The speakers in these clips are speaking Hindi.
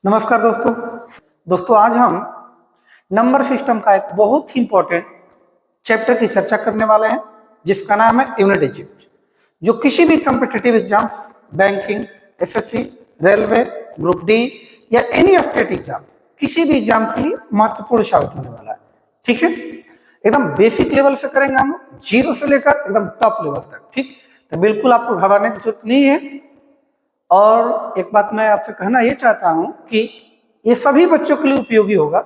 नमस्कार दोस्तों आज हम नंबर सिस्टम का एक बहुत ही इंपॉर्टेंट चैप्टर की चर्चा करने वाले हैं जिसका नाम है यूनिट डिजिट, जो किसी भी competitive exam, banking, SSC, railway, group D या एनी स्टेट एग्जाम, किसी भी एग्जाम के लिए महत्वपूर्ण साबित होने वाला है। ठीक है, एकदम बेसिक लेवल से करेंगे हम, जीरो से लेकर एकदम टॉप लेवल तक। ठीक, तो बिल्कुल आपको घबराने की जरूरत नहीं है। और एक बात मैं आपसे कहना ये चाहता हूं कि ये सभी बच्चों के लिए उपयोगी होगा।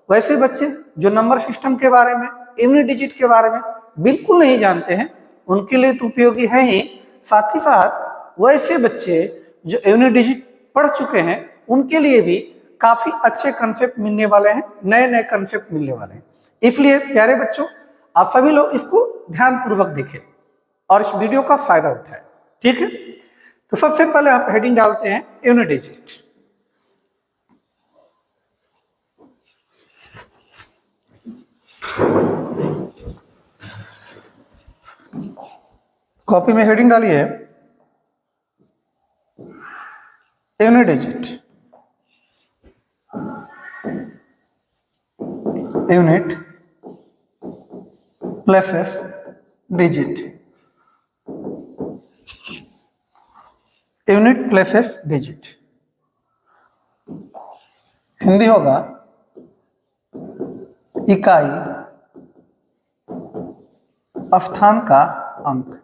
वैसे बच्चे जो नंबर सिस्टम के बारे में, यूनिट डिजिट के बारे में बिल्कुल नहीं जानते हैं, उनके लिए तो उपयोगी है ही, साथ ही साथ वैसे बच्चे जो यूनिट डिजिट पढ़ चुके हैं उनके लिए भी काफी अच्छे कंसेप्ट मिलने वाले हैं, नए नए कंसेप्ट मिलने वाले हैं। इसलिए प्यारे बच्चों, आप सभी लोग इसको ध्यानपूर्वक देखें और इस वीडियो का फायदा उठाएं। ठीक है, तो सबसे पहले आप हेडिंग डालते हैं यूनिट डिजिट। कॉपी में हेडिंग डालिए unit digit, unit places digit, unit places digit. Hindi होगा इकाई स्थान का अंक,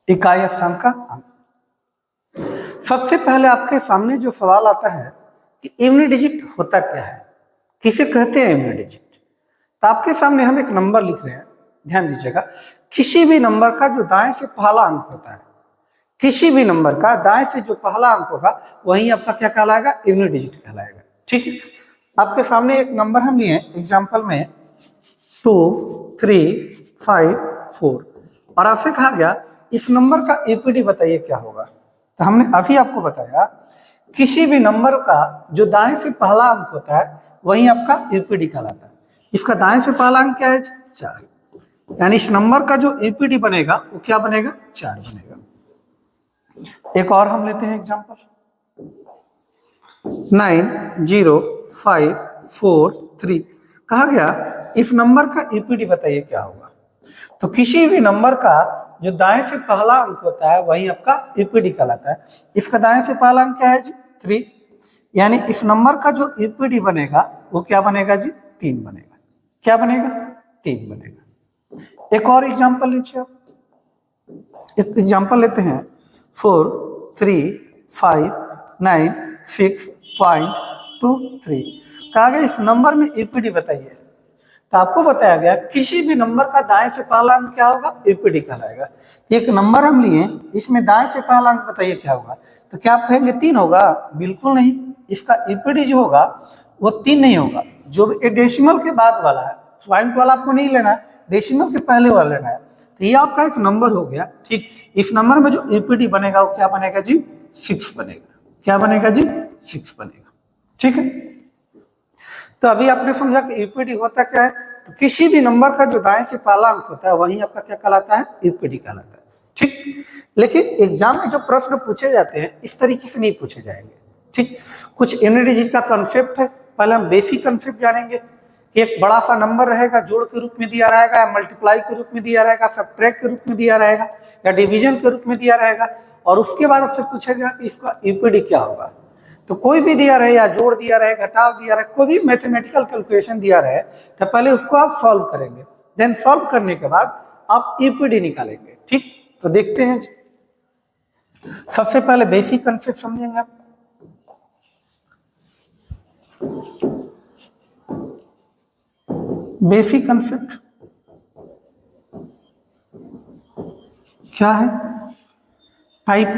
इकाई स्थान का अंक। सबसे पहले आपके सामने जो सवाल आता है कि यूनिट डिजिट होता क्या है, किसे कहते हैं यूनिट डिजिट। तो आपके सामने हम एक नंबर लिख रहे हैं, ध्यान दीजिएगा। किसी भी नंबर का जो दाएं से पहला अंक होता है, किसी भी नंबर का दाएं से जो पहला अंक होगा वही आपका क्या कहलाएगा, यूनिट डिजिट कहलाएगा। ठीक है, आपके सामने एक नंबर हम लिए एग्जांपल में 2, 3, 5, 4 और आपसे कहा गया इस नंबर का यूपीडी बताइए क्या होगा। तो हमने अभी आपको बताया किसी भी नंबर का जो दाएं से पहला अंक होता है वही आपका यूपीडी कहलाता है। इसका दाएं से पहला अंक क्या है, 4, यानी इस नंबर का जो यूपीडी बनेगा वो क्या बनेगा, 4 बनेगा। एक और हम लेते हैं एग्जांपल 90543। कहा गया इस नंबर का यूपीडी बताइए क्या होगा। तो किसी भी नंबर का जो दाएं से पहला अंक होता है वही आपका यूपीडी कहलाता है। इसका दाएं से पहला अंक क्या है जी, 3, यानी इस नंबर का जो यूपीडी बनेगा वो क्या बनेगा जी, 3 बनेगा। क्या बनेगा, 3 बनेगा। एक और एग्जांपल लीजिए आप, एक एग्जांपल लेते हैं 43596.23। कहा गया इस नंबर में यूपीडी बताइए। तो आपको बताया गया किसी भी नंबर का दाएं से पहला अंक क्या होगा, यूपीडी कहलाएगा। एक नंबर हम लिए, इसमें दाएं से पहला अंक बताइए क्या होगा। तो क्या आप कहेंगे 3 होगा, बिल्कुल नहीं। इसका यूपीडी जो होगा वो 3 नहीं होगा। जो डेसिमल के बाद वाला है, पॉइंट वाला आपको नहीं लेना है, डेसिमल के पहले वाला लेना है। तो ये आपका एक नंबर हो गया। ठीक, इस नंबर में जो यूपीडी बनेगा वो क्या बनेगा जी, 6 बनेगा। क्या बनेगा जी, 6 बनेगा। ठीक है, तो अभी आपने समझा कि यूपीडी होता क्या है। तो किसी भी नंबर का जो दाएं से पहला अंक होता है वही आपका क्या कहलाता है, यूपीडी कहलाता है। ठीक, लेकिन एग्जाम में जो प्रश्न पूछे जाते हैं इस तरीके से नहीं पूछे जाएंगे। ठीक, कुछ यूनिट डिजिट का कंसेप्ट है, पहले हम बेसिक कंसेप्ट जानेंगे कि एक बड़ा सा नंबर रहेगा, जोड़ के रूप में दिया रहेगा, या मल्टीप्लाई के रूप में दिया रहेगा, सब्ट्रैक्ट के रूप में दिया रहेगा, या डिवीजन के रूप में दिया रहेगा। और उसके बाद आपसे पूछेगा कि इसका यूपीडी क्या होगा। तो कोई भी दिया रहे, या जोड़ दिया रहे, घटाव दिया रहे, कोई भी मैथमेटिकल कैलकुलेशन दिया रहे, तो पहले उसको आप सॉल्व करेंगे। देन सॉल्व करने के बाद आप यूपीडी निकालेंगे। ठीक, तो देखते हैं। सबसे पहले बेसिक कंसेप्ट समझेंगे आप। बेसिक कंसेप्ट क्या है, टाइप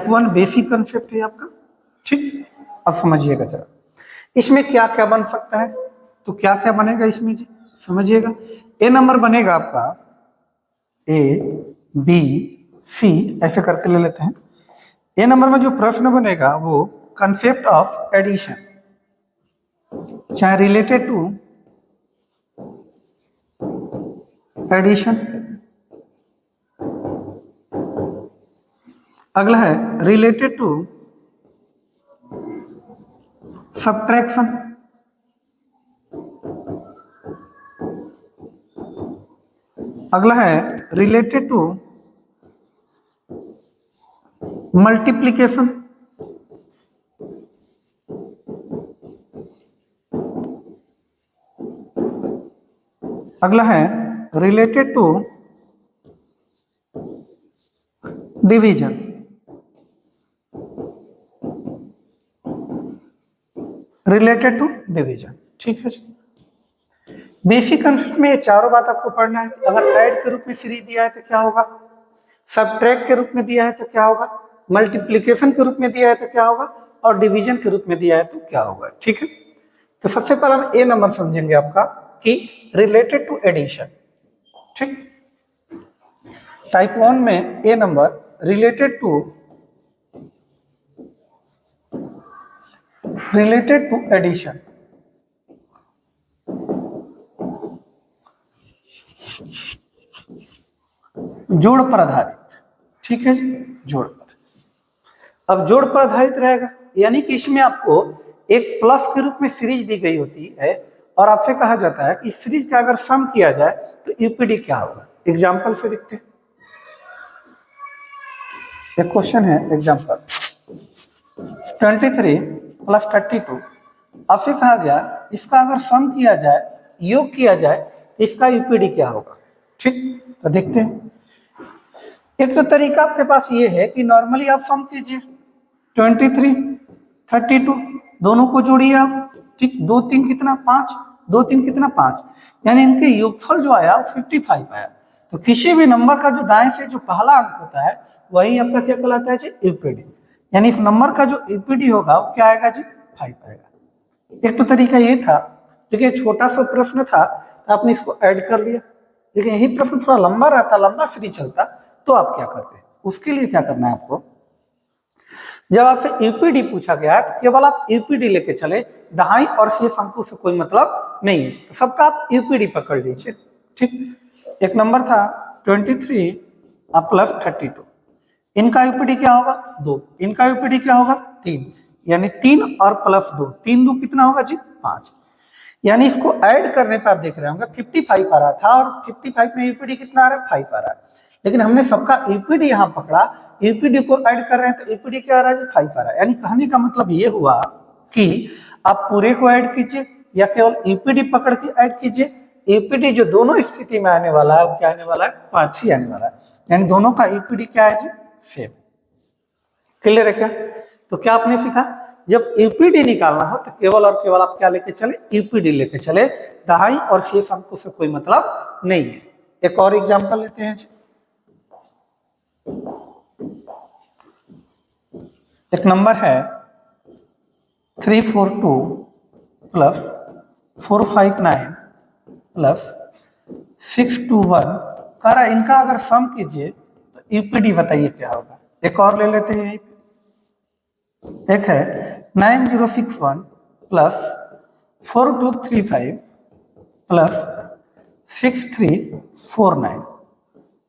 1 बेसिक कंसेप्ट है आपका। ठीक, अब समझिएगा जरा इसमें क्या क्या बन सकता है। तो क्या क्या बनेगा इसमें जी, समझिएगा। ए नंबर बनेगा आपका A, B, C ऐसे करके ले लेते हैं। ए नंबर में जो प्रश्न बनेगा वो कंसेप्ट ऑफ एडिशन, चाहे रिलेटेड टू एडिशन अगला है रिलेटेड टू सब्ट्रैक्शन। अगला है रिलेटेड टू मल्टीप्लिकेशन। अगला है related to division. Related to division, ठीक है जी। बेसिक कंसेप्ट में ये चारों बात आपको पढ़ना है। अगर ऐड के रूप में सीरीज दिया है तो क्या होगा, सबट्रैक्ट के रूप में दिया है तो क्या होगा, मल्टीप्लिकेशन के रूप में दिया है तो क्या होगा, और डिवीजन के रूप में दिया है तो क्या होगा, ठीक है। तो सबसे पहले हम ए नंबर समझेंगे आपका कि रिलेटेड टू एडिशन, ठीक। टाइप 1 में ए नंबर रिलेटेड टू एडिशन। जोड़ पर आधारित, ठीक है जी, जोड़ पर। अब जोड़ पर आधारित रहेगा, यानी कि इसमें आपको एक प्लस के रूप में सीरीज दी गई होती है और आपसे कहा जाता है कि सीरीज का अगर सम किया जाए तो यूपीडी क्या होगा। एग्जांपल से देखते हैं, एक क्वेश्चन है एग्जांपल 23 प्लस 32। आपसे कहा गया इसका अगर सम किया जाए, योग किया जाए तो इसका यूपीडी क्या होगा, ठीक। तो देखते हैं। एक तो तरीका आपके पास ये है कि नॉर्मली आप सम कीजिए 23 32 दोनों को जोड़िए आप, ठीक। 2 3 कितना 5, 2 3 कितना 5, यानी इनके योगफल जो आया 55 आया। तो किसी भी नंबर का जो दाएं से जो पहला अंक होता है वही आपका क्या कहलाता है जी, यूपीडी। यानी इस नंबर का जो यूपीडी होगा वो क्या आएगा जी, 5 आएगा। एक तो तरीका ये था, देखिए छोटा सा प्रश्न था तो आपने इसको ऐड कर लिया, लेकिन यही प्रश्न थोड़ा लंबा रहता, लंबा सीरीज चलता, तो आप क्या करते हैं। उसके लिए क्या करना है आपको, जब आपसे यूपीडी पूछा गया तो केवल आप यूपीडी लेके चले, दहाई और शेष अंकों से कोई मतलब नहीं है, तो सबका आप यूपीडी पकड़ लीजिए, ठीक। एक नंबर था 23 प्लस 32, इनका यूपीडी क्या होगा 2, इनका यूपीडी क्या होगा 3, यानी 3 और प्लस 2, 3 2 कितना होगा जी 5। यानी इसको ऐड करने पर आप देख रहे होंगे 55 आ रहा था और 55 में यूपीडी कितना आ रहा है 5 आ रहा है, लेकिन हमने सबका यूपीडी यहाँ पकड़ा, यूपीडी को ऐड कर रहे हैं तो यूपीडी क्या आ रहा है 5 आ रहा है। यानी कहने का मतलब ये हुआ कि आप पूरे को ऐड कीजिए या केवल यूपीडी पकड़ के ऐड कीजिए, यूपीडी जो दोनों स्थिति में आने वाला है वो क्या आने वाला है 5 ही आने वाला है, यानी दोनों का यूपीडी क्या है जी सेम। क्लियर है क्या। तो क्या आपने सीखा, जब यूपीडी निकालना हो तो केवल और केवल आप क्या लेके चले, यूपीडी लेके चले, दहाई और शेष अंकों से कोई मतलब नहीं है। एक और एग्जांपल लेते हैं जी। एक नंबर है 342 प्लस 459 प्लस 621 कह रहा, इनका अगर सम कीजिए तो यूपीडी बताइए क्या होगा। एक और ले लेते हैं, एक है 9061 प्लस 4235 प्लस 6349।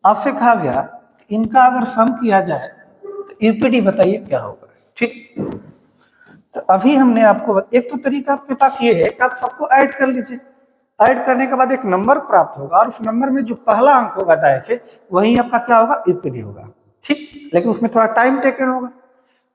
आपसे कहा गया इनका अगर सम किया जाए तो यूपीडी बताइए क्या होगा, ठीक। तो अभी हमने आपको एक तो तरीका आपके पास ये है कि आप सबको ऐड कर लीजिए, ऐड करने के बाद एक नंबर प्राप्त होगा और उस नंबर में जो पहला अंक होगा दाएं से वही आपका क्या होगा यूपीडी होगा, ठीक। लेकिन उसमें थोड़ा टाइम टेकन होगा।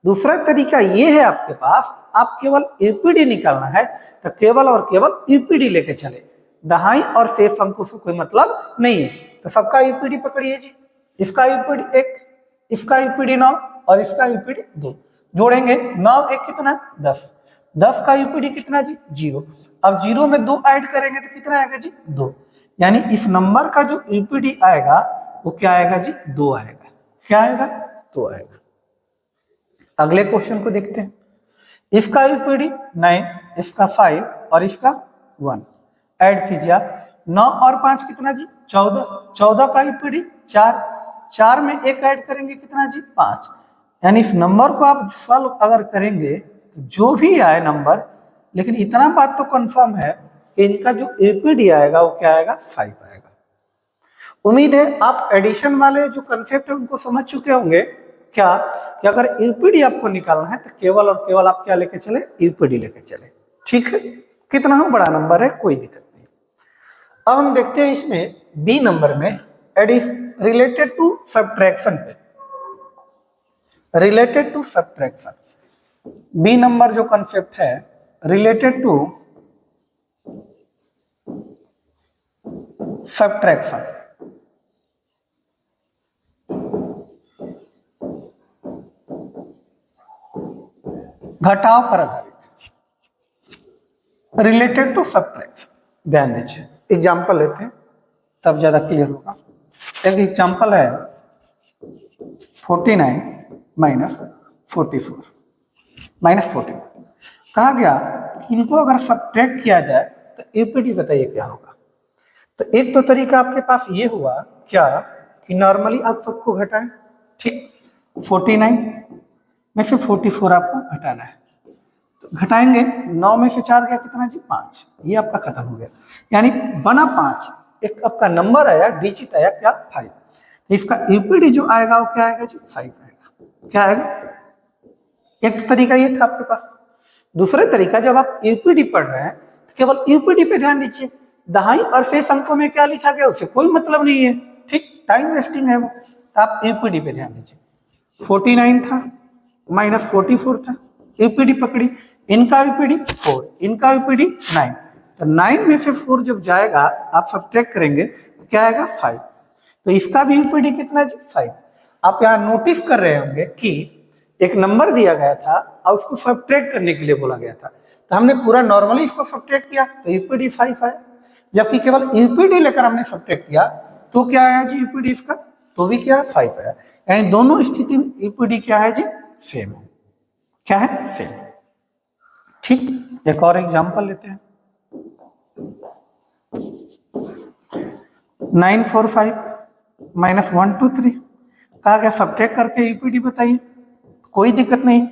दूसरा तरीका ये है आपके पास, आप केवल यूपीडी निकालना है तो केवल और केवल यूपीडी लेके चले, दहाई और शेष अंकों से कोई मतलब नहीं है, तो सबका यूपीडी पकड़िए जी। इसका यूपीडी 1, इसका यूपीडी 9 और इसका यूपीडी 2, जोड़ेंगे 9 1 कितना 10, 10 का यूपीडी कितना जी 0। अब 0 में 2 ऐड करेंगे तो कितना आएगा जी 2, यानी इस नंबर का जो यूपीडी आएगा वो क्या आएगा जी 2 आएगा। क्या आएगा 2 आएगा। अगले क्वेश्चन को देखते हैं, इसका यूपीडी 9, इसका 5 और इसका 1, ऐड कीजिए आप, 9 और 5 कितना जी 14, 14 का यूपीडी 4, 4 में 1 ऐड करेंगे कितना जी 5। यानी इस नंबर को आप सॉल्व अगर करेंगे तो जो भी आए नंबर, लेकिन इतना बात तो कंफर्म है कि इनका जो यूपीडी आएगा वो क्या आएगा 5 आएगा। उम्मीद है आप एडिशन वाले जो कंसेप्ट है उनको समझ चुके होंगे। क्या कि अगर यूपीडी आपको निकालना है तो केवल और केवल आप क्या लेके चले, यूपीडी लेके चले। ठीक है, कितना हो बड़ा नंबर है कोई दिक्कत नहीं। अब हम देखते हैं इसमें बी नंबर में रिलेटेड टू सब्ट्रैक्शन पे, related to subtraction. B number जो कॉन्सेप्ट है रिलेटेड टू सब्ट्रैक्शन। घटाव पर आधारित, रिलेटेड टू सब्ट्रैक्शन। ध्यान दीजिए, एग्जाम्पल लेते हैं तब ज्यादा क्लियर होगा। एक एग्जाम्पल है 49 माइनस 44 माइनस 40। कहा गया कि इनको अगर सब्ट्रैक्ट किया जाए तो एपीडी बताइए क्या होगा। तो एक तो तरीका आपके पास ये हुआ क्या कि नॉर्मली आप सबको घटाएं, ठीक, 49 में से 44 आपको घटाना है, तो घटाएंगे 9 में से 4 गया कितना जी 5, ये आपका खत्म हो गया, यानी बना 5, एक आपका नंबर आया, डिजिट आया क्या 5। तो इसका यूपीडी जो आएगा वो क्या आएगा जी 5 आएगा। क्या आएगा, एक तो तरीका ये था आपके पास। दूसरा तरीका, जब आप यूपीडी पढ़ रहे हैं तो केवल यूपीडी पे ध्यान दीजिए, दहाई और शेष अंकों में क्या लिखा गया उससे कोई मतलब नहीं है, ठीक, टाइम वेस्टिंग है वो। तो आप यूपीडी पे ध्यान दीजिए, 49 था माइनस 44 था, यूपीडी पकड़ी, इनका यूपीडी 4, इनका यूपीडी 9, तो 9 में से 4 जब जाएगा आप सब्ट्रैक्ट करेंगे तो क्या आएगा 5, तो इसका भी यूपीडी कितना जी 5। आप यहाँ नोटिस कर रहे होंगे कि एक नंबर दिया गया था और उसको सब्ट्रैक्ट करने के लिए बोला गया था, तो हमने पूरा नॉर्मली इसको सब्ट्रैक्ट किया तो यूपीडी 5 आया, जबकि केवल यूपीडी लेकर हमने सब्ट्रैक्ट किया तो क्या आया जी यूपीडी इसका, तो भी क्या 5 आया। यानी दोनों स्थिति में यूपीडी क्या है जी सेम, क्या है सेम। ठीक, एक और एग्जांपल लेते हैं 945 माइनस 123। कहा गया सब्ट्रैक्ट करके यूपीडी बताइए, कोई दिक्कत नहीं।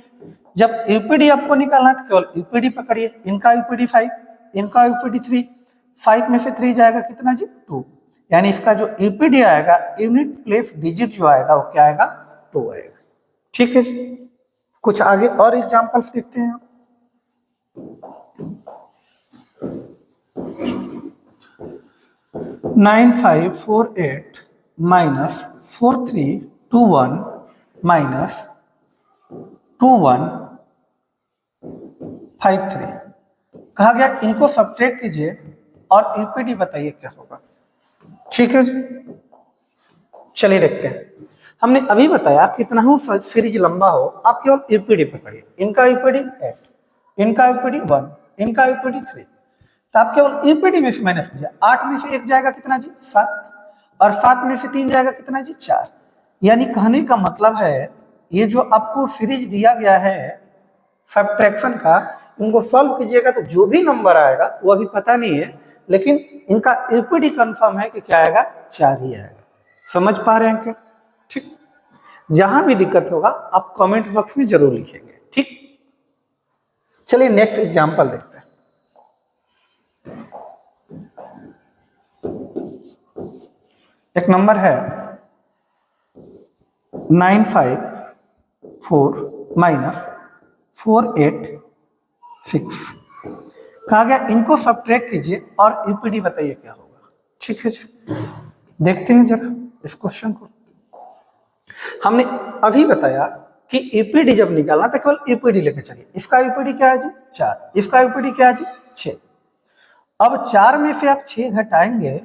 जब यूपीडी आपको निकालना है तो केवल यूपीडी पकड़िए, इनका यूपीडी 5, इनका यूपीडी 3, 5 में से 3 जाएगा कितना जी 2, यानी इसका जो यूपीडी आएगा यूनिट प्लेस डिजिट जो आएगा वो क्या आएगा 2 आएगा। ठीक है जी, कुछ आगे और एग्जांपल्स देखते हैं। 9548 माइनस 4321 माइनस 2153। कहा गया इनको सब्ट्रैक्ट कीजिए और यूपीडी बताइए क्या होगा। ठीक है जी, चलिए देखते हैं। हमने अभी बताया कितना हो सीरीज लंबा हो आप केवल यूपीडी पकड़िए, इनका यूपीडी 8, इनका यूपीडी 1, इनका यूपीडी 3, तो आप केवल यूपीडी में से माइनस कीजिए। 8 में से 1 जाएगा कितना जी 7, और 7 में से 3 जाएगा कितना जी 4। यानी कहने का मतलब है ये जो आपको सीरीज दिया गया है सब्ट्रैक्शन का, इनको सॉल्व कीजिएगा तो जो भी नंबर आएगा वो अभी पता नहीं है, लेकिन इनका यूपीडी कंफर्म है कि क्या आएगा 4 ही आएगा। समझ पा रहे हैं क्या? ठीक, जहां भी दिक्कत होगा आप कमेंट बॉक्स में जरूर लिखेंगे। ठीक, चलिए नेक्स्ट एग्जांपल देखते हैं। एक नंबर है 954 माइनस 486। कहा गया इनको सब्ट्रैक्ट कीजिए और यूपीडी बताइए क्या होगा। ठीक है जी, देखते हैं जरा इस क्वेश्चन को। हमने अभी बताया कि यूपीडी जब निकालना तो केवल यूपीडी लेके चलिए। इसका यूपीडी क्या है जी 4, इसका यूपीडी क्या है जी 6। अब 4 में से आप 6 घटाएंगे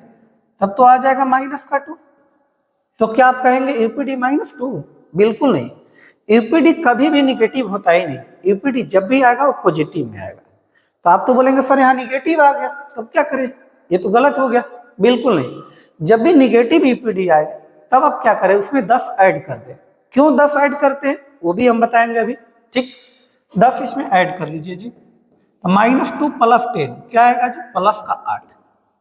तब तो आ जाएगा माइनस का 2, तो क्या आप कहेंगे यूपीडी -2? बिल्कुल नहीं, यूपीडी कभी भी निगेटिव होता ही नहीं। यूपीडी जब भी आएगा वो पॉजिटिव में आएगा। तो आप तो बोलेंगे सर यहाँ निगेटिव आ गया तब तो क्या करें, ये तो गलत हो गया। बिल्कुल नहीं, जब भी निगेटिव यूपीडी आए तब आप क्या करें, उसमें 10 ऐड कर दें। क्यों 10 ऐड करते हैं वो भी हम बताएंगे अभी। ठीक, 10 इसमें ऐड कर लीजिए जी, तो -2 प्लस 10 क्या आएगा जी प्लस का 8,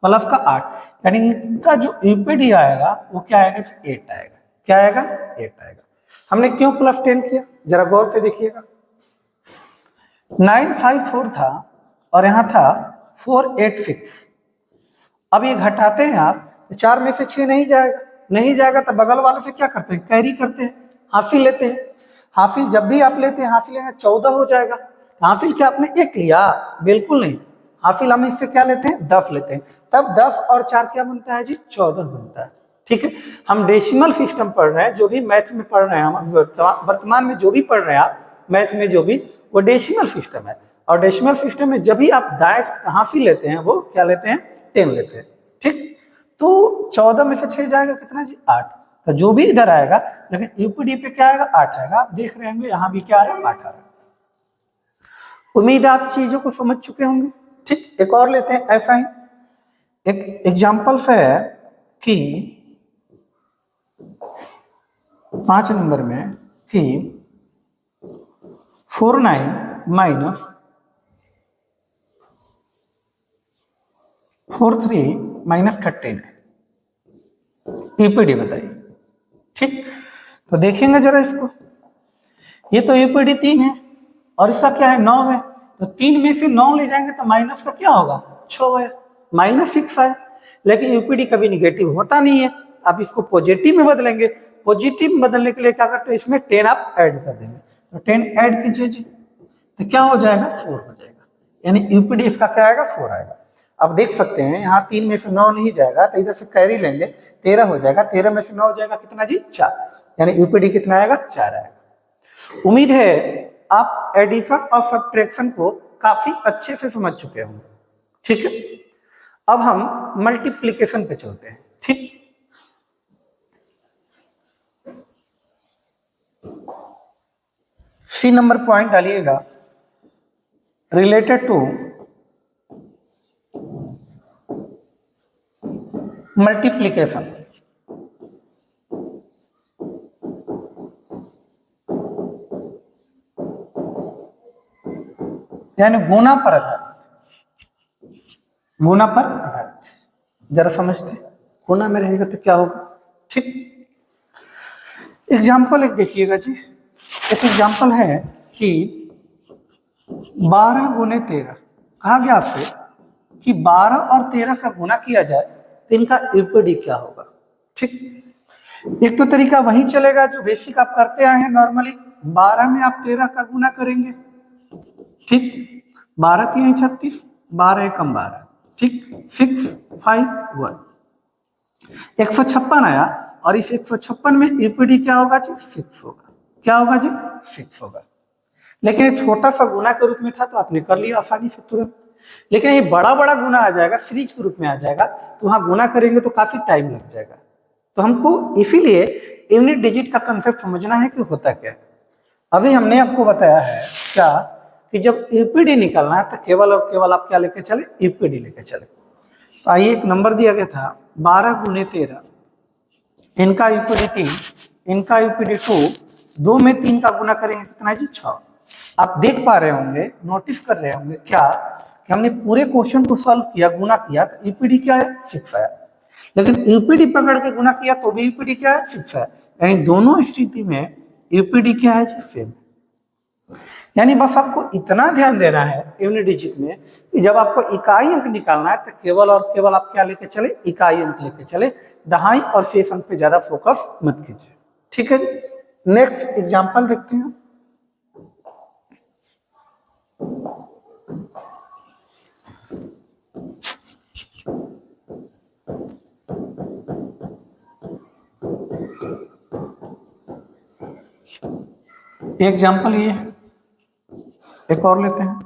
प्लस का 8, यानी इनका जो यूपीडी आएगा वो क्या आएगा जी 8 आएगा। क्या आएगा 8 आएगा। हमने क्यों प्लस 10 किया जरा गौर से देखिएगा। 954 था और यहाँ था 486। अब ये घटाते हैं आप तो 4 में से 6 नहीं जाएगा, नहीं जाएगा तो बगल वाले से क्या करते हैं कैरी करते हैं। हाफिल लेते हैं। हाफिल जब भी आप लेते हैं, हाफिल यहाँ 14 हो जाएगा। हाफिल क्या आपने एक लिया? बिल्कुल नहीं, हाफिल हम इससे क्या लेते हैं? 10 लेते हैं। तब 10 और 4 क्या बनता है जी? 14 बनता है। ठीक है, हम डेसिमल सिस्टम पढ़ रहे हैं, जो भी मैथ में पढ़ रहे हैं हम वर्तमान में जो भी पढ़ रहे हैं आप मैथ में जो भी, वो डेसिमल सिस्टम है। और डेसिमल सिस्टम में जब भी आप दाएं हाफिल लेते हैं वो क्या लेते हैं? 10 लेते हैं। ठीक, तो 14 में से 6 जाएगा कितना जी? 8। तो जो भी इधर आएगा, लेकिन यूपीडी पे क्या आएगा? 8 आएगा। आप देख रहे होंगे यहाँ भी क्या आ रहा है? 8 आ रहा है। उम्मीद है आप चीजों को समझ चुके होंगे। ठीक, एक और लेते हैं ऐसा ही एक एग्जाम्पल है कि 5 नंबर में कि 49 माइनस 43 माइनस 13 है। यूपीडी बताइए। ठीक, तो देखेंगे जरा इसको। ये तो यूपीडी 3 है और इसका क्या है? 9 है। तो 3 में से 9 ले जाएंगे तो माइनस का क्या होगा? 6 है। माइनस 6 है। लेकिन यूपीडी कभी निगेटिव होता नहीं है। आप इसको पॉजिटिव में बदलेंगे। पॉजिटिव में बदलने के लिए क्या करते हैं? इसमें 10 आप ऐड कर देंगे। तो 10 ऐड कीजिए जी, तो क्या हो जाएगा? 4 हो जाएगा। यानी यूपीडी इसका क्या आएगा? 4 आएगा। अब देख सकते हैं यहाँ 3 में से 9 नहीं जाएगा तो इधर से कैरी लेंगे, 13 हो जाएगा। 13 में से 9 हो जाएगा कितना जी? 4। यानी यूपीडी कितना आएगा? 4 आएगा। उम्मीद है आप एडिशन और सब्ट्रैक्शन को काफी अच्छे से समझ चुके होंगे। ठीक है, अब हम मल्टीप्लिकेशन पे चलते हैं। ठीक, सी नंबर पॉइंट डालिएगा, रिलेटेड टू मल्टीप्लिकेशन। यानी गुना पर आधारित। गुना पर आधारित जरा समझते, गुना में रहेगा तो क्या होगा। ठीक, एग्जाम्पल एक देखिएगा जी। एक एग्जाम्पल है कि 12 गुने 13 कहा गया आपसे कि 12 और 13 का गुना किया जाए तो इनका यूपीडी क्या होगा। ठीक, एक तो तरीका वही चलेगा जो बेसिक आप करते आए हैं नॉर्मली। 12 में आप 13 का गुना करेंगे। ठीक, 12 3 36, 12 एकम 12। ठीक, 6 5 1, 156 आया। और इस 156 में यूपीडी क्या होगा जी? 6 होगा। क्या होगा जी? 6 होगा। लेकिन एक छोटा सा गुना के रूप में था तो आपने कर लिया आसानी से तुरंत। लेकिन ये बड़ा बड़ा गुना आ जाएगा, सीरीज के रूप में आ जाएगा, तो वहां गुना करेंगे तो काफी टाइम लग जाएगा। तो हमको इसीलिए यूनिट डिजिट का कंसेप्ट समझना है कि होता क्या है। अभी हमने आपको बताया है क्या कि जब यूपीडी निकालना है तो केवल और केवल आप क्या लेके चले? यूपीडी लेके चले। तो आइए, एक नंबर दिया गया था 12 गुने 13, इनका यूपीडी 3, इनका यूपीडी 2, 2 में 3 का गुना करेंगे कितना जी? 6। आप देख पा रहे होंगे, नोटिस कर रहे होंगे क्या कि हमने पूरे क्वेश्चन को सॉल्व किया, गुना किया तो यूपीडी क्या है? 6 आया। लेकिन यूपीडी पकड़ के गुना किया तो भी यूपीडी क्या है? 6 है। यानी दोनों स्थिति में यूपीडी क्या है? सेम। यानी बस आपको इतना ध्यान देना है यूनिट डिजिट में कि जब आपको इकाई अंक निकालना है तो केवल और केवल आप क्या लेके चले? इकाई अंक लेके चले। दहाई और शेष अंक पे ज्यादा फोकस मत कीजिए। ठीक है जी, नेक्स्ट एग्जांपल देखते हैं। एग्जांपल ये है, एक और लेते हैं।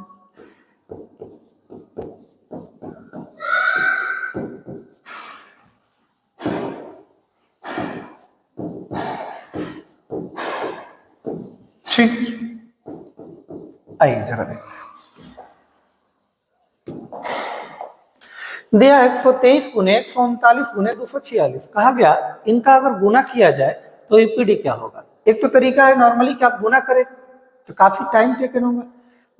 ठीक, आइए जरा देखते हैं। दिया 123 गुने 139 गुने 246। कहा गया इनका अगर गुना किया जाए तो यूपीडी क्या होगा। एक तो तरीका है नॉर्मली कि आप गुना करें तो काफी टाइम टेकन होगा।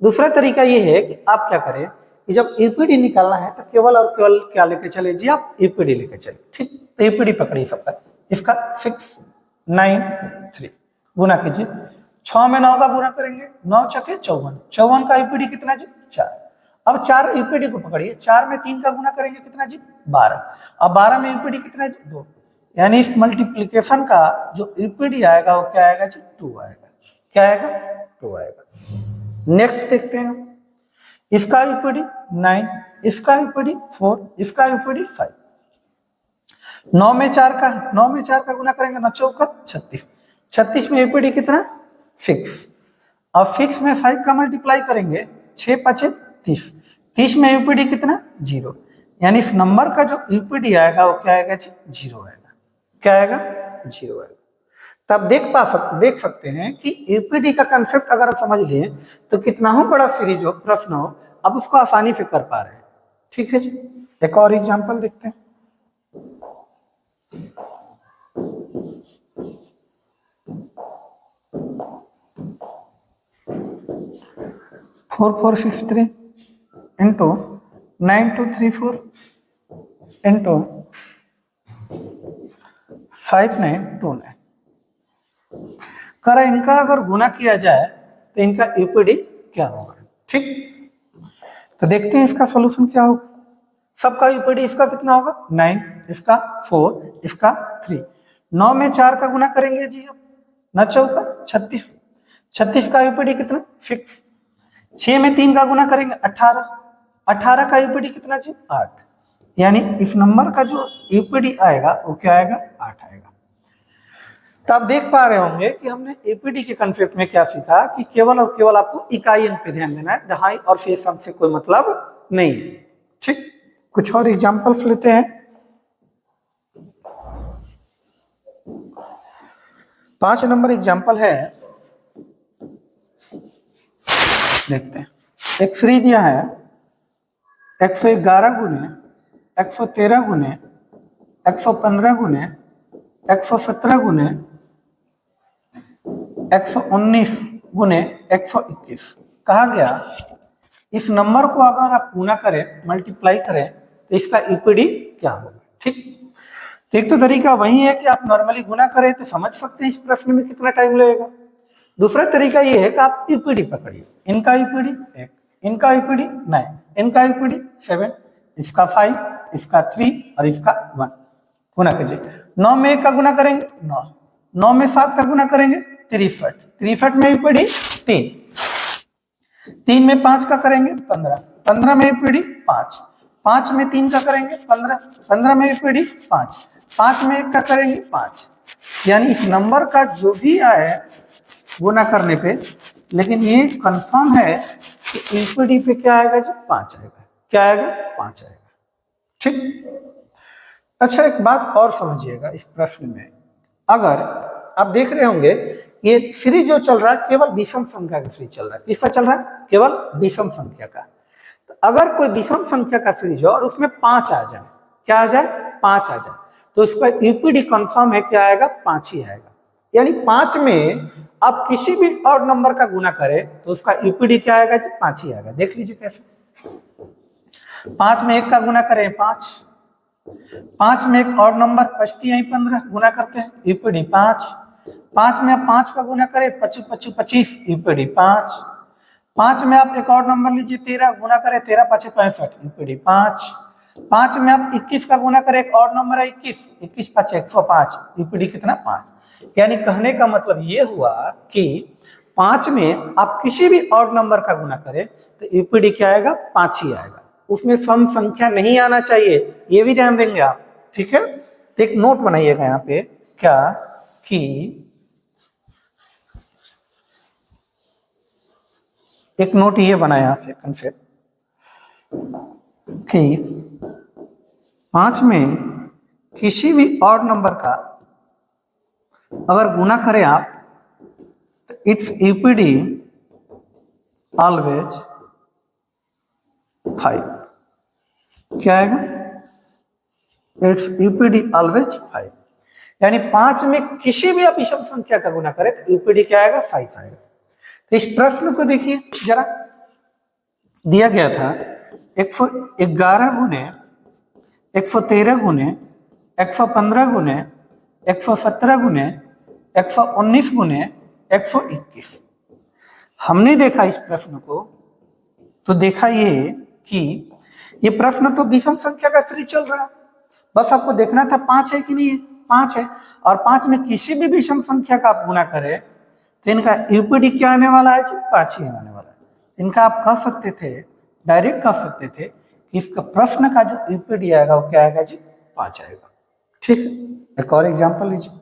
दूसरा तरीका ये है कि आप क्या करें कि जब यूपीडी निकालना है तो केवल और केवल क्या लेके चले जी? आप यूपीडी लेके चले। ठीक, तो यूपीडी पकड़िए सबका, इसका 693 गुना कीजिए। 6 में 9 का गुना करेंगे, 9 छके 54, 54 का यूपीडी कितना जी? 4। अब 4 यूपीडी को पकड़िए, 4 में 3 का गुना करेंगे कितना जी? 12। अब 12 में यूपीडी कितना जी? 2। यानी इस मल्टीप्लिकेशन का जो ईपीडी आएगा वो क्या आएगा जी 2 आएगा। क्या आएगा 2 आएगा। नेक्स्ट देखते हैं, इसका ईपीडी 9, इसका ईपीडी 4, इसका ईपीडी 5। 9 में 4 का, 9 में 4 का गुना करेंगे 9 चौका 36, 36 में ईपीडी कितना 6। अब 6 में 5 का मल्टीप्लाई करेंगे 6 5 30, 30 में ईपीडी कितना 0, यानी इस नंबर का जो ईपीडी आएगा वो क्या आएगा जी 0 आएगा। क्या आएगा 0 आएगा। तब देख सकते हैं कि ईपीडी का कंसेप्ट अगर आप समझ लिए तो कितना हो बड़ा सीरीज हो, प्रश्न हो, अब उसको आसानी से कर पा रहे हैं। ठीक है जी, एक और एग्जांपल देखते हैं। 4463 into 9234 into 5929। करा इनका अगर गुना किया जाए तो इनका ईपीडी क्या होगा। ठीक, तो देखते हैं इसका सॉल्यूशन क्या होगा। सबका ईपीडी इसका कितना होगा 9, इसका 4, इसका 3। 9 में 4 का गुना करेंगे जी, अब 9 चौका 36, 36 का ईपीडी कितना 6। 6 में 3 का गुना करेंगे 18, 18 का ईपीडी कितना जी 8, यानी इस नंबर का जो ईपीडी आएगा वो क्या आएगा 8 आएगा। तो आप देख पा रहे होंगे कि हमने ईपीडी के कंसेप्ट में क्या सीखा कि केवल और केवल आपको इकाई अंक पे ध्यान देना है, दहाई और शेष अंक से कोई मतलब नहीं है। ठीक, कुछ और एग्जांपल्स लेते हैं। 5 नंबर एग्जांपल है, देखते हैं। एक फ्री दिया है 111 गुने 113 गुने 115 गुने 117 गुने 119 गुने 121। कहा गया इस नंबर को अगर आप गुना करें, मल्टीप्लाई करें तो इसका ईपीडी क्या होगा। ठीक, एक तो तरीका वही है कि आप नॉर्मली गुना करें तो समझ सकते हैं इस प्रश्न में कितना टाइम लगेगा। दूसरा तरीका ये है कि आप ईपीडी पकड़िए, इनका ईपीडी 1, इनका ईपीडी 9, इनका ईपीडी 7, इसका 5, इसका 3 और इसका 1 गुना कीजिए। 9 में 1 का गुना करेंगे 9, 9 में 7 का गुना करेंगे 63, 63 में ईपीडी 3, 3 में 5 का करेंगे 15, 15 में ईपीडी 5, 5 में 3 का करेंगे 15, 15 में ईपीडी 5, 5 में 1 का करेंगे 5, यानी इस नंबर का जो भी आए गुना करने पे, लेकिन ये कंफर्म है कि ईपीडी पे क्या आएगा जी 5 आएगा। क्या आएगा 5 आएगा। ठीक, अच्छा एक बात और समझिएगा इस प्रश्न में, अगर आप देख रहे होंगे ये सीरीज जो चल रहा है केवल विषम संख्या का सीरीज चल रहा है। किसका चल रहा है? केवल विषम संख्या का। तो अगर कोई विषम संख्या का सीरीज हो और उसमें 5 आ जाए, क्या आ जाए 5 आ जाए, तो उसका ईपीडी कंफर्म है क्या आएगा 5 ही आएगा। यानी 5 में आप किसी भी और नंबर का गुना करें तो उसका ईपीडी क्या आएगा जी 5 ही आएगा। देख लीजिए कैसे। 5 में 1 का गुना करें 5, 5 में एक और नंबर 15 गुना करते हैं ईपीडी 5, 5 में आप 5 का गुना करें 25 25 ईपीडी 5, 5 में आप एक और नंबर लीजिए 13 गुना करें 13 5 65 ईपीडी 5, 5 में आप 21 का गुना करें एक और नंबर है 21, 21 5 105 ईपीडी कितना 5। यानी कहने का मतलब ये हुआ कि 5 में आप किसी भी और नंबर का गुना करें तो ईपीडी क्या आएगा 5 ही आएगा। उसमें सम संख्या नहीं आना चाहिए, ये भी ध्यान देंगे आप। ठीक है, तो एक नोट बनाइएगा यहाँ पे क्या कि एक नोट ये बनाया यहाँ पे कंसेप्ट कि 5 में किसी भी और नंबर का अगर गुना करें आप तो इट्स ईपीडी ऑलवेज 5। क्या आएगा? It's EPD always 5। यानी 5 में किसी भी आप विषम संख्या का गुना करें तो ईपीडी क्या आएगा 5 आएगा। तो इस प्रश्न को देखिए जरा, दिया गया था 111 गुने 113 गुने 115 गुने 117 गुने 119 गुने 121। हमने देखा इस प्रश्न को तो देखा ये कि ये प्रश्न तो विषम संख्या का सीरीज चल रहा है, बस आपको देखना था 5 है कि नहीं है। 5 है, और 5 में किसी भी विषम संख्या का आप गुना करें तो इनका यूपीडी क्या आने वाला है जी? 5 ही आने वाला है। इनका आप कह सकते थे, डायरेक्ट कह सकते थे कि इसका प्रश्न का जो यूपीडी आएगा वो क्या आएगा जी? 5 आएगा। ठीक है, एक और एग्जांपल लीजिए।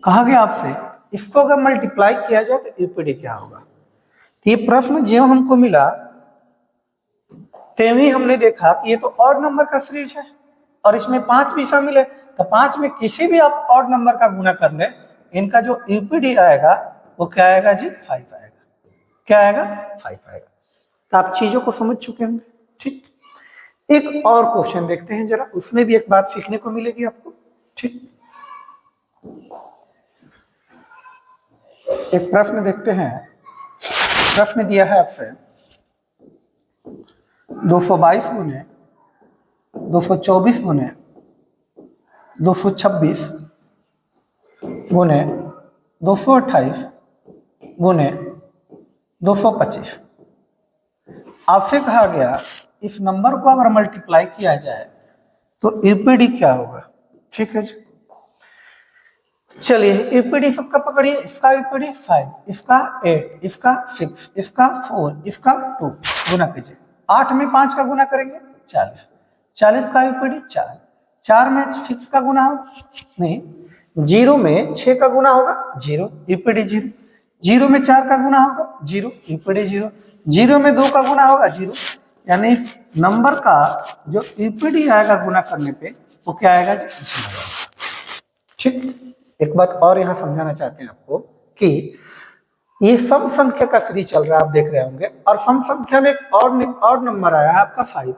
कहा गया आपसे इसको अगर मल्टीप्लाई किया जाए तो यूपीडी क्या होगा। तो ये प्रश्न जो हमको मिला तेवी हमने देखा कि ये तो ऑड नंबर का सीरीज है और इसमें 5 भी शामिल है, तो 5 में किसी भी आप ऑड नंबर का गुना कर ले, इनका जो यूपीडी आएगा वो क्या आएगा जी? 5 आएगा। क्या आएगा? 5 आएगा। तो आप चीजों को समझ चुके होंगे। ठीक, एक और क्वेश्चन देखते हैं जरा, उसमें भी एक बात सीखने को मिलेगी आपको। ठीक, एक प्रश्न देखते हैं। प्रश्न दिया है आपसे 222 गुने 224 गुने 226 गुने 228 गुने 225। आपसे कहा गया इस नंबर को अगर मल्टीप्लाई किया जाए तो यूपीडी क्या होगा। ठीक है जी, चलिए यूपीडी सबका पकड़िए। इसका यूपीडी 5, इसका 8, इसका 6, इसका 4, इसका 2 गुना कीजिए। 8 में 5 का गुना करेंगे 40, 40 का यूपीडी 4, 4 में 6 का गुना होगा नहीं, 0 में 6 का गुना होगा 0, यूपीडी 0, 0 में 4 का गुना होगा 0, यूपीडी 0, 0 में 2 का गुना होगा 0। यानी इस नंबर का जो यूपीडी आएगा गुना करने पे वो क्या आएगा जी? 0 आएगा। ठीक, एक बात और यहाँ समझाना चाहते हैं आपको कि ये सम संख्या का सीरीज चल रहा है, आप देख रहे होंगे, और सम संख्या में एक और नंबर आया है आपका 5।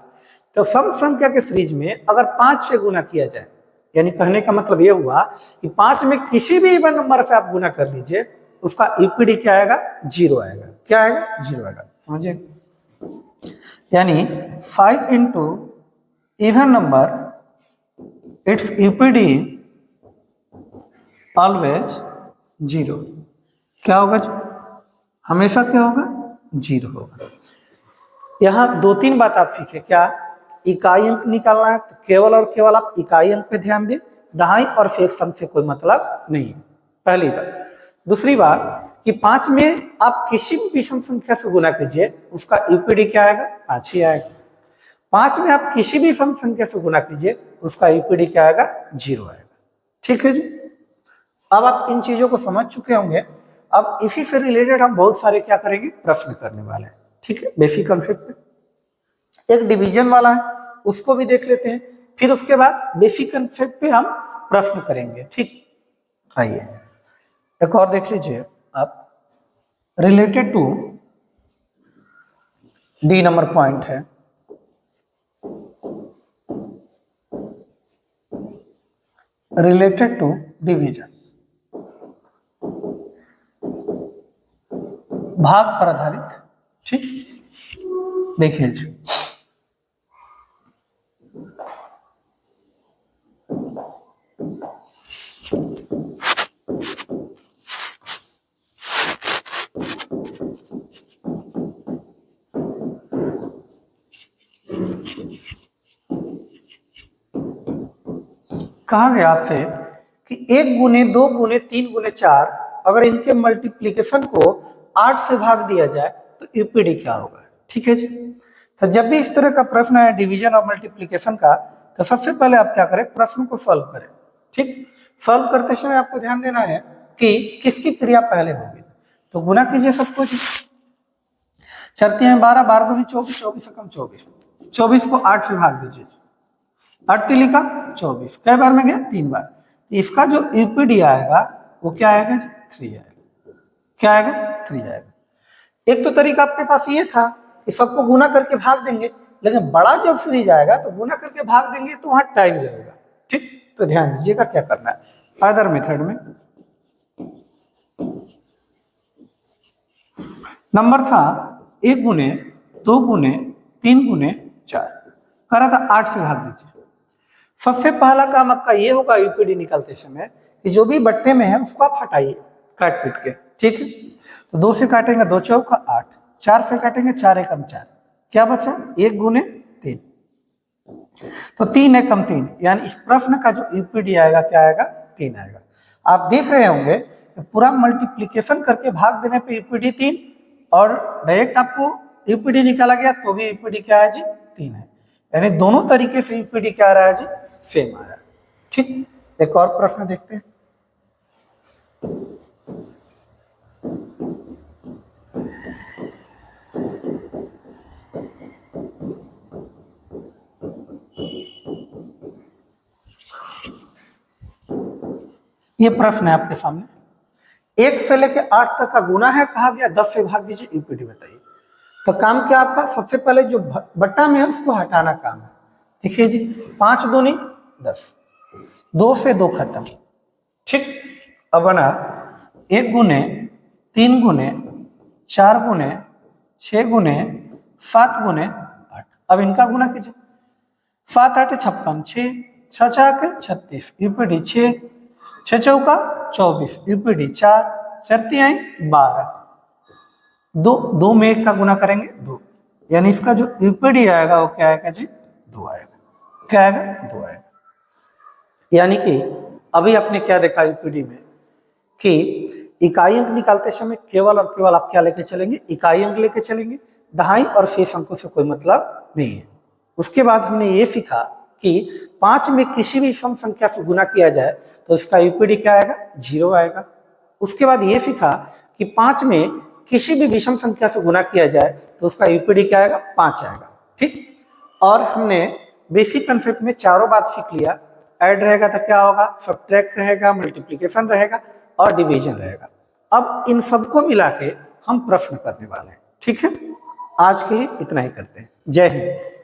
तो सम संख्या के सीरीज में अगर 5 से गुना किया जाए, यानी कहने का मतलब ये हुआ कि 5 में किसी भी इवन नंबर से आप गुना कर लीजिए, उसका यूपीडी क्या आएगा? 0 आएगा। क्या आएगा? 0 आएगा। समझिए, यानी 5 into even number, it's UPD always 0। क्या होगा जी? हमेशा क्या होगा? 0 होगा। यहाँ 2-3 बात आप सीखे। क्या? इकाई अंक निकालना है तो केवल और केवल आप इकाई अंक पे ध्यान दें, दहाई और फ्रैक्शन से कोई मतलब नहीं है, पहली बात। दूसरी बात कि 5 में आप किसी भी विषम संख्या से गुना कीजिए, उसका यूपीडी क्या आएगा? 5 ही आएगा। 5 में आप किसी भी विषम संख्या से गुना कीजिए, उसका यूपीडी क्या आएगा? 0 आएगा। ठीक है जी, अब आप इन चीजों को समझ चुके होंगे। अब इसी से रिलेटेड हम बहुत सारे क्या करेंगे? प्रश्न करने वाले हैं। ठीक है, बेसिक कंसेप्ट पे एक डिवीजन वाला है, उसको भी देख लेते हैं, फिर उसके बाद बेसिक कंसेप्ट पे हम प्रश्न करेंगे। ठीक, आइए एक और देख लीजिए आप, related to D number point है। रिलेटेड टू डिवीजन, भाग पर आधारित। ठीक, देखिए जी, कहा गया आपसे कि 1 गुने 2 गुने 3 गुने 4 अगर इनके मल्टीप्लीकेशन को 8 से भाग दिया जाए तो यूपीडी क्या होगा। ठीक है जी, तो जब भी इस तरह का प्रश्न है डिवीजन और मल्टीप्लीकेशन का, तो सबसे पहले आप क्या करें? प्रश्न को सॉल्व करें। ठीक, सॉल्व करते समय आपको ध्यान देना है कि किसकी क्रिया पहले होगी। तो गुना कीजिए सब कुछ। चरते हैं 12, 12 दूनी 24, 24 से कम 24, 24 को 8 से भाग दीजिए। 8 लिखा 24, कई बार में गया? 3 बार। इसका जो यूपीडी आएगा वो क्या आएगा जी? 3 आएगा। क्या आएगा? 3 आएगा। एक तो तरीका आपके पास ये था कि सबको गुना करके भाग देंगे, लेकिन बड़ा जब सीरीज आएगा तो गुना करके भाग देंगे तो वहां टाइम लगेगा। ठीक, तो ध्यान दीजिएगा क्या करना है। अदर मेथड में नंबर था 1 गुने 2 गुने 3 गुने 4, कह रहा था 8 से भाग दीजिए। सबसे पहला काम आपका ये होगा यूपीडी निकालते समय कि जो भी बट्टे में है उसको आप हटाइए काट पीट के, ठीक है। तो 2 से काटेंगे 2 चौका 8, 4 से काटेंगे 4 एकम 4, क्या बचा 1 गुने 3, तो 3 एकम 3, यानी इस प्रश्न का जो यूपीडी आएगा क्या आएगा 3 आएगा। आप देख रहे होंगे कि पूरा मल्टीप्लीकेशन करके भाग देने पे यूपीडी 3 और डायरेक्ट आपको यूपीडी निकाला गया तो भी यूपीडी क्या है जी 3 है, यानी दोनों तरीके से यूपीडी क्या आ रहा है जी सेम आ रहा है, ठीक। एक और प्रश्न देखते हैं। ये प्रश्न है आपके सामने, 1 से लेके 8 तक का गुना है कहा गया, 10 से भाग दीजिए यूपीडी बताइए। तो काम क्या आपका, सबसे पहले जो बट्टा में है उसको हटाना काम है। देखिए जी 5 दूनी 10, 2 से 2 खत्म, ठीक। अब बना 1 गुने 3 गुने 4 गुने 6 गुने 7 गुने 8, अब इनका गुना कीजिए, 7 8 56, 6 6 36 यूपीडी 6, 6 चौका 24 यूपीडी 4, 4 आई 12, 2 में 1 का गुना करेंगे 2, यानी इसका जो यूपीडी आएगा वो क्या आएगा जी 2 आएगा, क्या आएगा 2 आएगा। यानी कि अभी आपने क्या देखा यूपीडी में कि इकाई अंक निकालते समय केवल और केवल आप क्या लेके चलेंगे, इकाई अंक लेके चलेंगे, दहाई और शेष अंकों से कोई मतलब नहीं है। उसके बाद हमने ये सीखा कि 5 में किसी भी सम संख्या से गुना किया जाए तो इसका यूपीडी क्या आएगा 0 आएगा। उसके बाद ये सीखा कि 5 में किसी भी विषम संख्या से गुना किया जाए तो उसका यूपीडी क्या आएगा 5 आएगा, ठीक। और हमने बेसिक कंसेप्ट में चारों बात सीख लिया, ऐड रहेगा तो क्या होगा, सब्ट्रैक्ट रहेगा, मल्टीप्लिकेशन रहेगा और डिवीजन रहेगा। अब इन सबको मिला के हम प्रश्न करने वाले हैं, ठीक है। आज के लिए इतना ही करते हैं, जय हिंद।